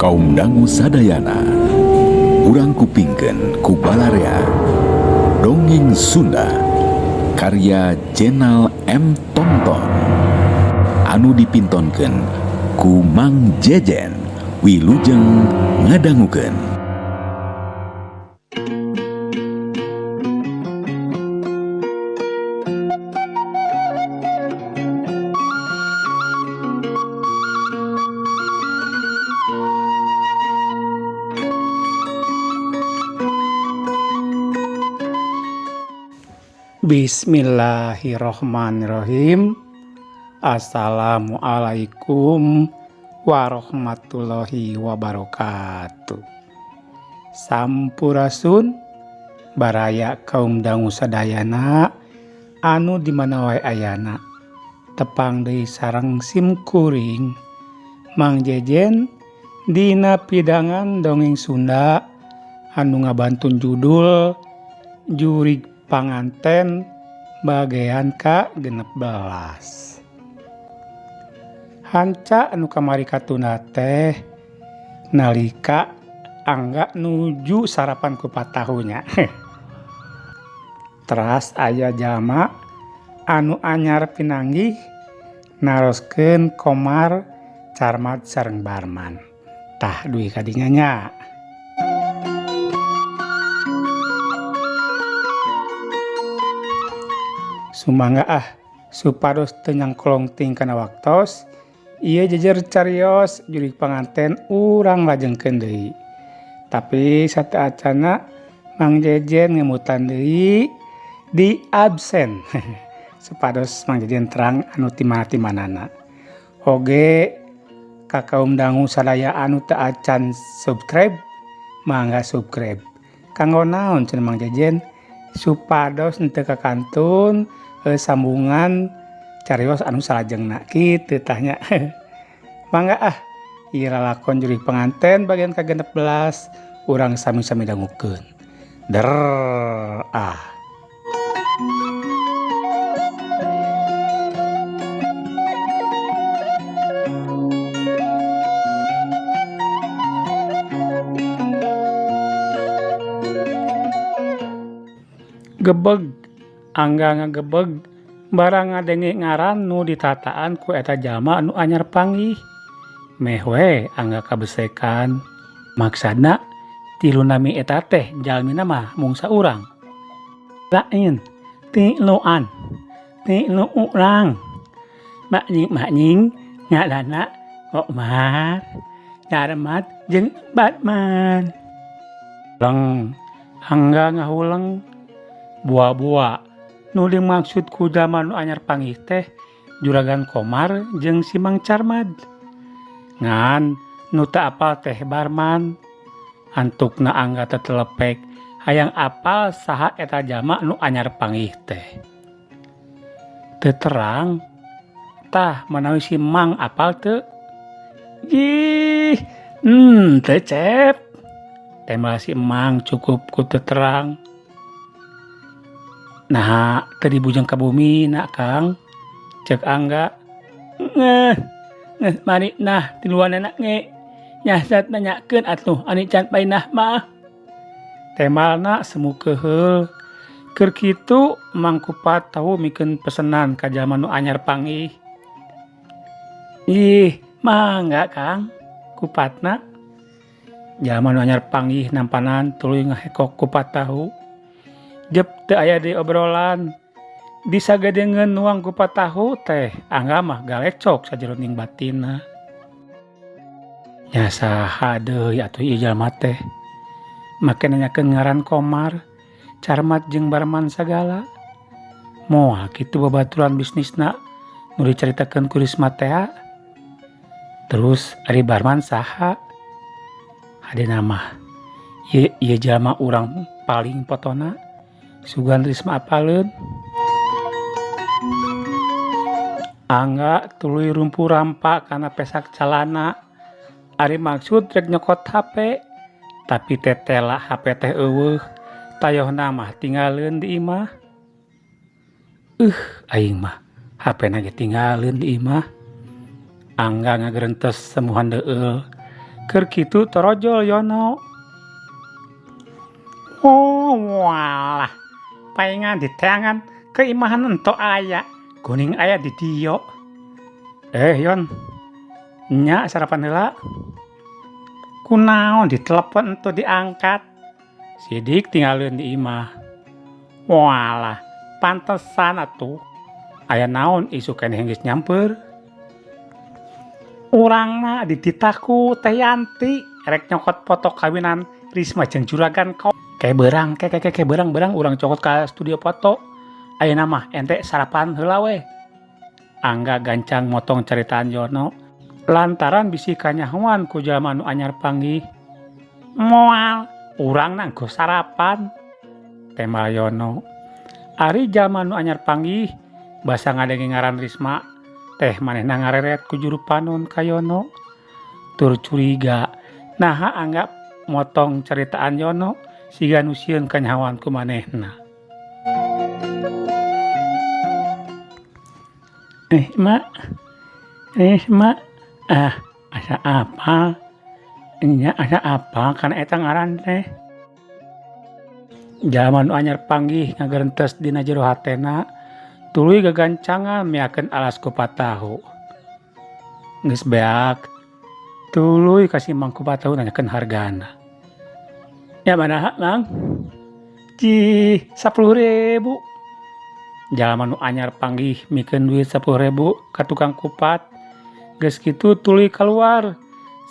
Kaum dangu sadayana urang kupingkeun ku balarea dongeng Sunda karya Jenal M. Tonton anu dipintonkeun ku Mang Jejen wilujeng ngadangukeun. Bismillahirrohmanirrohim. Assalamualaikum warahmatullahi wabarakatuh. Sampurasun baraya kaum dangu sadayana anu dimana wae ayana. Tepang deui sareng simkuring Mang Jejen dina pidangan dongeng Sunda anu ngabantun judul Jurig Panganten bagean ka-16. Hanca anu kamari katuna teh nalika angga nuju sarapan kupat tahunya. Teras aya jalma anu anyar pinanggih naroskeun Komar, Carmat sareng Barman. Tah duwi kadinya nya. Sumangga supados teu nyangklong ting kana waktos ieu jejer carios jurig panganten urang lajengkeun deui. Tapi sateacana Mang Jejen ngemutan deui di absen. Supados Mang Jejen terang anu timana-timanana. Oge ka kaum dangu sadaya anu teu acan subscribe mangga subscribe. Kanggo naon cenah Mang Jejen? Supados henteu kakantun sambungan carios anu salajengna kitu tahnya. Mangga ieu lalakon jurig panganten bagian ka-16 urang sami-sami dangukeun. Der gebeg angga ngagebeg barang ngadenge ngaran nu ditataan ku eta jalma anu anyar panggih. Meh we angga kabesekan. Maksudna tilu nami eta teh jalmina mah mung saurang. Lain tiluan, tilu urang. Maknying ngaranna Komar, Carmat jeung Batman. Leng angga ngahuleng buah-buah nu dimaksud ku jalma nu anyar panggih teh juragan Komar jeung si Mang Carmat. Ngan nu teu apal teh Barman. Antukna angga tetelepek hayang apal saha eta jalma nu anyar panggih teh. Teu terang tah manawi si Mang apal teu? Teu cep. Tema si Mang cukup ku teu terang. Nah, tadi bujang ka bumi nak Kang. Cek angga. Mari nah tiluan anak nge. Nyasat nanyakeun atuh ani can painah mah. Temalna semu keheul. Keur kitu Mang Kupat tahu mikeun pesenan ka jalma nu anyar panggih. Mangga Kang. Kupatna jalma nu anyar panggih nampanan tuluy ngahekok kupat tahu. Jep teu aya di obrolan disagadengeun nuang kupat tahu teh angga mah galecok sajeroning batinna. Nya saha deui atuh ieu jalma teh make nanyakeun ngaran Komar, Carmat jeung Barman sagala. Moal kitu babaturan bisnisna nu dicaritakeun ku Risma teh. Terus ari Barman saha? Hadena mah ieu jalma urang paling potona. Sugan Risma apaleun. Angga tuluy rumpu rampa kana pesak calana. Ari maksud rek nyokot HP. Tapi tetela HP teh eueuh. Tayohna mah tinggalkeun di imah. Aing mah HP-na ge tinggalkeun di imah. Angga ngagerentes semuhan deul Keur kitu torojol Yono. Oh walah, paingan di teangan keimahan ento aya, kuning aya di dieu. Yon, nya sarapan heula. Kunaon ditelepon ento diangkat. Sidik tinggalin di imah. Walah, pantesan atuh. Aya naon isu keneh geus nyamper. Urangna dititaku Teh Yanti rek nyokot foto kawinan Risma jeung juragan kau. Kayak berang urang cokot ka studio foto. Ayeuna mah ente sarapan heula we. Angga gancang motong caritaan Yono. Lantaran bisi kanyahoan ku jalma nu anyar panggih. Moal, urang nggo sarapan. Tema Yono. Ari jalma nu anyar panggih basa ngadenge ngaran Risma. Teh manehna ngareret ku juru panon ka Yono. Tur curiga. Naha angga motong ceritaan Yono siga nu sieun kanyahoan ku manehna. Mak. Asa apa? Nya asa apa kana eta ngaran teh? Jalma nu anyar panggih ngagerentes dina jero hatena, tuluy gagancangan meakeun alas kupat tahu. Geus beak, tuluy kasih Mang kupat tahu nanyakeun hargana. Ya manaha, Mang? 10.000. Jalma nu anyar panggih mikeun duit 10.000 ka tukang kupat. Geus kitu tuluy kaluar.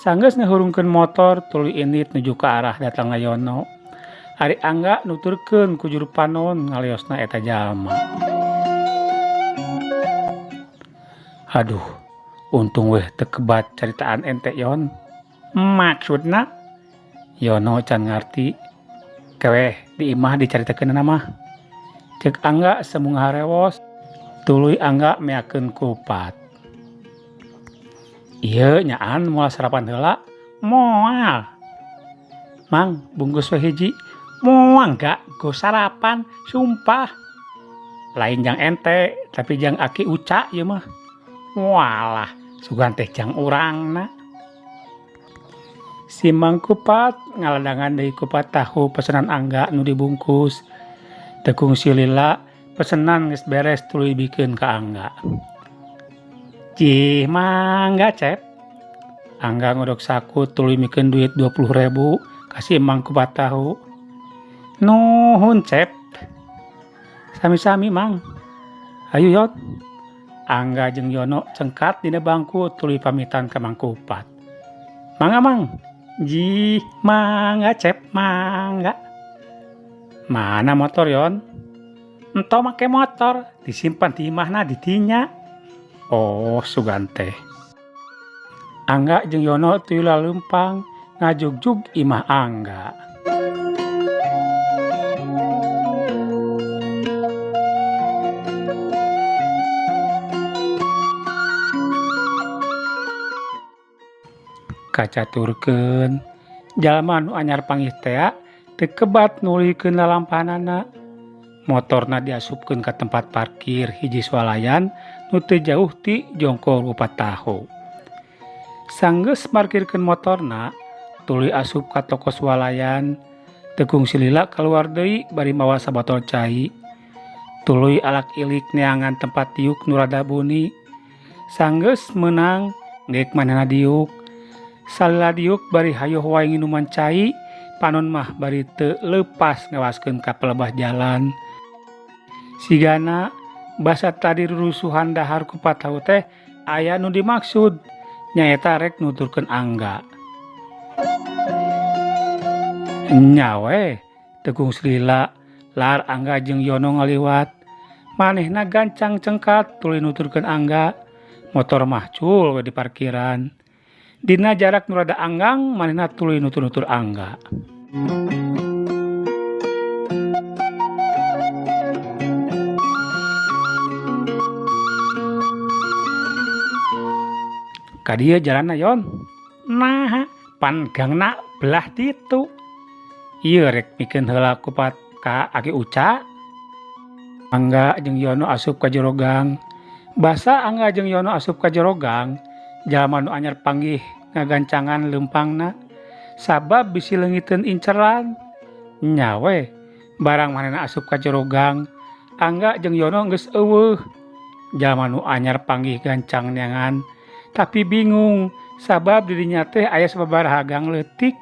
Sanggeus ngahurungkeun motor tuluy indit nuju ka arah datangna Yono. Ari angga nuturkeun ku juru panon ngaliosna eta jalma. Aduh, untung weh teu kebat caritaan ente Yon. Maksudna Yono can ngarti. Keweh di imah dicaritakeunna mah. Cek angga semung harewos, tuluy angga meakeun kupat. Ieu nyaan moal sarapan heula? Moal. Mang, bungkus we hiji. Moal enggak go sarapan, sumpah. Lain jang ente, tapi jang aki uca ieu mah. Walah, sugan teh jang urangna. Si Mang kupat ngaladangan deui kupat tahu pesanan angga nu dibungkus. Tekung silila pesenan geus beres tuluy bikeun ka angga. Cih mangga cep. Angga ngodok saku tuluy mikeun duit 20.000 kasih Mang kupat tahu. Nuhun cep. Sami-sami Mang. Hayu Yot. Angga jeung Yono cengkat dina bangku tuluy pamitan ka Mang kupat. Mangga Mang. Jih mangga cep mangga. Mana motor Yon? Ento make motor, disimpan di imahna di dinya. Oh, sugan teh. Angga jeung Yono tuluy laleumpang ngajugjug imah Angga. Kacaturkeun jalma nu anyar panggih teh teu kebat nulikeun lalampanana. Motorna diasupkeun ka tempat parkir hiji swalayan nu teu jauh ti jongkol kupat tahu. Sanggeus markirkeun motorna, tuluy asup ka toko swalayan. Tekung silila kaluar deui bari mawa sabotol cai. Tuluy alak ilik neangan tempat diuk nu rada buni. Sanggeus meunang geuk manehna diuk. Salila diuk bari hayuh wae nginuman cai, panon mah bari teu leupas ngawaskeun ka pelebah jalan. Sigana basa tadi rurusuhan dahar kupat tahu teh aya nu dimaksud, nyaeta rek nuturkeun Angga. Nya we, tekung silila lar Angga jeung Yono ngaliwat. Manehna gancang cengkat tuluy nuturkeun Angga. Motor mah cul we di parkiran. Dina jarak nu rada anggang manehna tuluy nutur-nutur Angga. Ka dieu jalanna Yon. Nah, pan gangna belah ditu. Ieu rek mikeun heula kupat ka aki uca. Angga jeung Yono asup ka jero gang. Basa Angga jeung Yono asup ka jero gang, jalma nu anyar panggih ngagancangan lempangna sabab bisi leungiteun inceran. Nya we barang manehna asup ka jero gang Angga jeung Yono geus eueuh. Jalma nu anyar panggih gancang neangan tapi bingung sabab dirinya teh aya sababaraha gang leutik.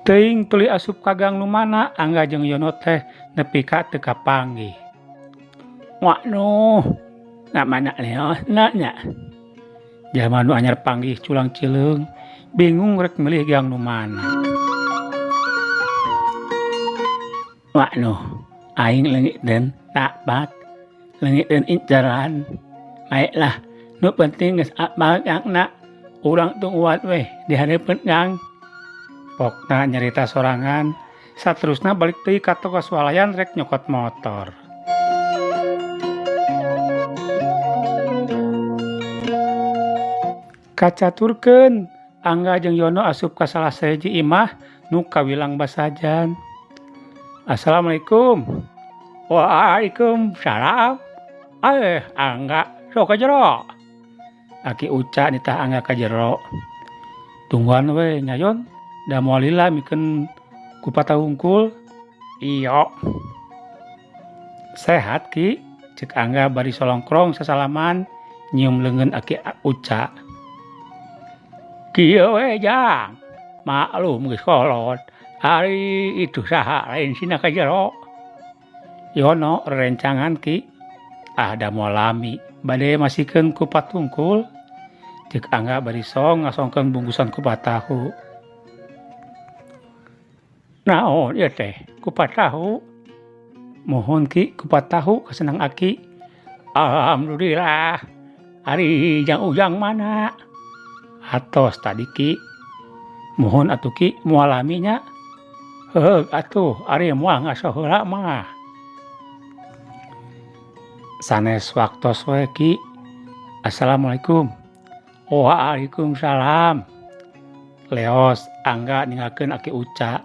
Teuing tuluy asup ka gang nu mana Angga jeung Yono teh nepi ka teu kapanggih. Wah ngamana leosna nya. Jalma nu anyar panggih culang cileung bingung rek milih gang nu mana. Wah aing leungiteun takbak leungiteun inceran. Baiklah, nu penting geus apal gangna. Urang tong uat weh di hareupeun gang. Pokna nyarita sorangan, saterusna balik deui ka toko swalayan rek nyokot motor. Kacaturkeun Angga jeung Yono asup ka salah sahiji imah nu kawilang basajan. Assalamualaikum. Waalaikumsalam. Angga, sok ka jero. Aki Uca nitah Angga ka jero. Tungguan we nya Yon, da moal lila mikeun kupatah hungkul. Iyo. Sehat Ki, cek Angga bari solongkrong sasalaman nyium leungeun Aki Uca. Kieu we Jang, maklum geus kolot. Hari itu saha lain sina ka jero. Yono rerencangan Ki. Da moal lami bade masihkeun kupat hungkul. Cek Angga bari song ngasongkeun bungkusan kupat tahu. Naon ieu teh? Kupat tahu? Mohon Ki kupat tahu kasenang Aki. Alhamdulillah. Ari Jang Ujang mana? Atos tadi Ki. Mohon atuh Ki moal lami nya. Heug atuh ari moal ngaso heula mah. Sanes waktos we Ki. Assalamualaikum. Waalaikumsalam. Leos Angga ninggalkeun Aki Uca.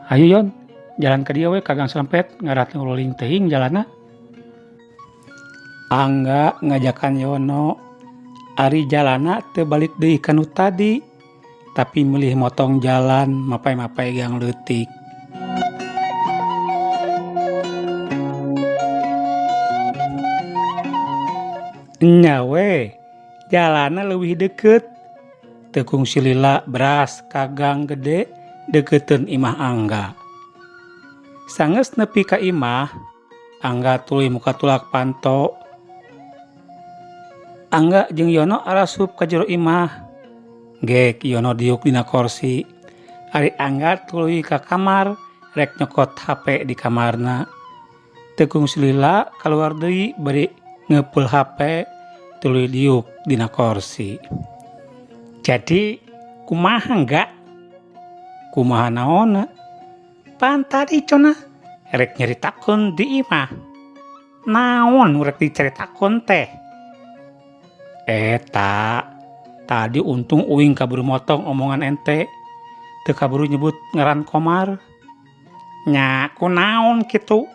Hayu Yon, jalan ka dieu we ka Gang Slempet ngarat nguling teuing jalanna. Angga ngajakan Yono. Ari jalanna teu balik deui ka nu tadi, tapi milih motong jalan mapai-mapai gang leutik. Nya we, jalanna leuwih deukeut. Teu kungsi lila beras ka gang gede deukeuteun imah Angga. Sangeus nepi ka imah, Angga tuluy muka tulak panto. Angga jeung Yono arasup ka jero imah. Gek Yono diuk dina kursi. Ari Angga tuluy ka kamar rek nyokot HP di kamarna. Teu kungsi lila kaluar deui bari ngeupul HP tuluy diuk dina kursi. Jadi kumaha enggak? Kumaha naonna? Pan tadi cona rek nyaritakeun di imah. Naon rek dicaritakeun teh? Eta tadi untung uing kaburu motong omongan ente. Teu kaburu nyebut ngaran Komar. Nya kunaon kitu?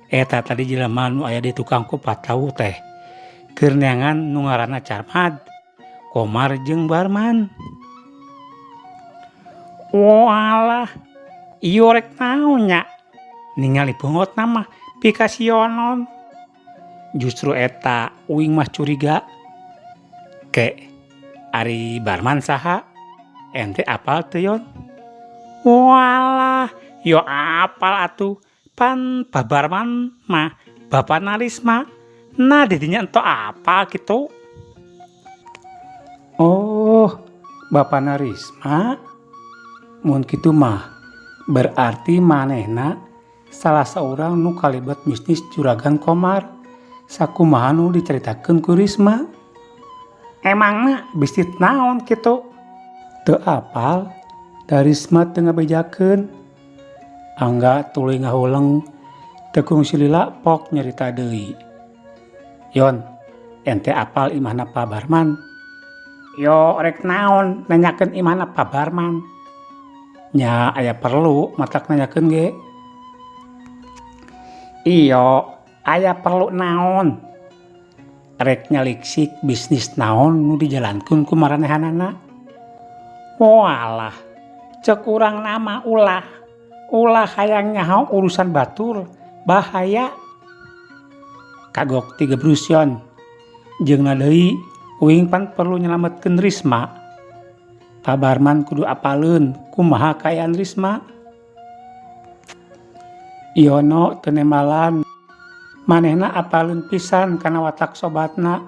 Eta tadi jelema nu aya di tukang kupat tahu teh. Keur neangan nu ngaranna Carmad, Komar jeung Barman. Walah, ieu rek naon nya? Ningali beungot nama pikasi Yonon. Justru eta uing mah curiga. Ke ari Barman saha? Ente apal teu Yon? Walah, yo apal atuh. Pan Pak Barman mah bapana Risma. Nah didinya ento apal gitu. Oh, bapana Risma. Mun kitu mah berarti manehna salah seorang nu kalibet bisnis juragan Komar. Sakumaha nu diceritakeun ku Risma? Emangna bisnis naon kitu? Teu apal, da Risma teu ngabejakeun. Angga tuluy ngahuleung, teu kungsi lila pok nyarita deui. Yon, ente apal imahna Pak Barman? Yo rek naon nanyakeun imahna Pak Barman? Nya aya perlu matak nanyakeun ge. Iyo, aya perlu naon? Rek nyaliksik bisnis naon nu dijalankeun ku maranehanana? Walah, cek urang nama ulah. Ulah hayang nyaho urusan batur, bahaya. Kagok ti gebrusyon. Jeung deui uing pan perlu nyelametkeun Risma. Pak Barman kudu apaleun kumaha kaayaan Risma. Yono teu nemalan. Manehna apaleun pisan kana watak sobatna.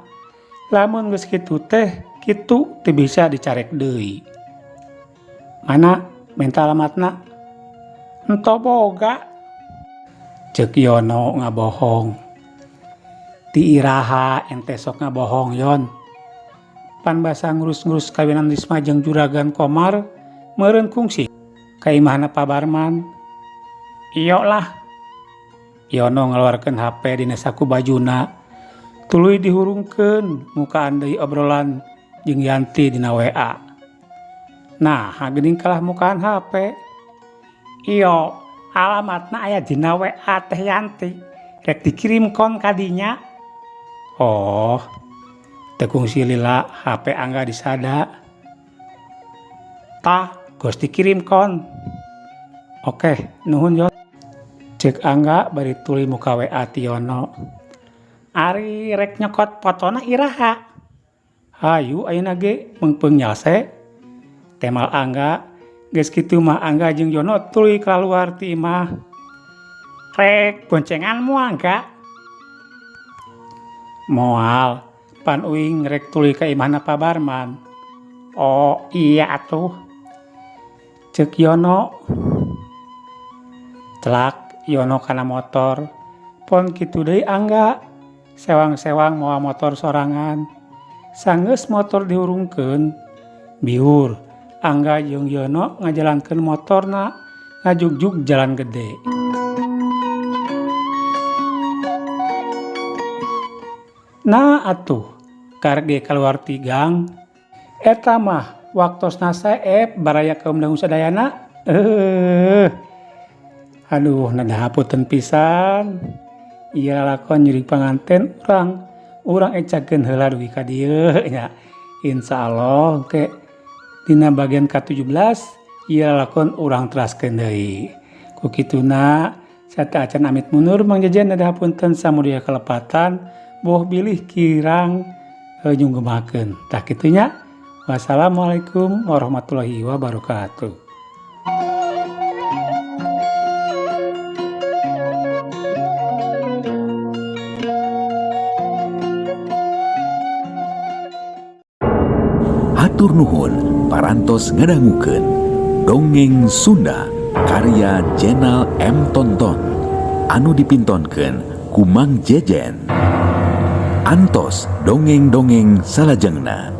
Lamun geus kitu teh, kitu teu bisa dicarek deui. Mana minta alamatna? Ento boga. Cek Yono ngabohong. Ti iraha ente sok ngabohong Yon. Pan basa ngurus-ngurus kawinan Risma jeung Juragan Komar meureun kungsi ka imahna Pak Barman. Iyo lah. Yono ngeluarkeun HP dina saku bajuna. Tuluy dihurungkeun mukaan deui obrolan jeung Yanti dina WA. Nah, geuning kalah mukaan HP. Iyo, alamatna aya dina WA teh Yanti. Rek dikirimkon kadinya. Oh, tekung si lila HP angga disada. Tah, geus dikirimkon. Oke, nuhun Yon. Cek angga bari tuluy muka WA ti Yono. Ari rek nyokot fotona iraha. Hayu ayeuna ge meungpeung nyase. Temal angga geus kitu mah angga jeung Yono tuluy kaluar ti imah. Rek boncengan moal angga. Moal, pan uing rek tuluy ka imahna Pak Barman. Oh iya atuh. Cek Yono. Celak Yono kana motor. Pon kitu deui angga. Sewang-sewang moal motor sorangan. Sanggeus motor dihurungkeun, biur angga jeung Yono ngajalankeun motorna ngajugjug jalan gede. Nah atuh karek ge kaluar ti gang. Eta mah waktosna saeb baraya kaum dangu sadayana. Aduh nada hapunten pisan. Ieu lakon nyurig panganten urang ecakeun heula dugi ka dieu nya. Insyaallah ke dina bagian ke-17 ieu lakon urang teraskeun deui. Ku kituna sata acan amit mundur Mang Jejen nada hapunten samudia kalepatan boh bilih kirang nyunggemakeun. Tah kitu nya. Wassalamualaikum warahmatullahi wabarakatuh. Hatur nuhun parantos ngadangukeun Dongeng Sunda karya Jenal M. Tonton anu dipintonkeun ku Mang Jejen. Antos dongeng-dongeng salajengna.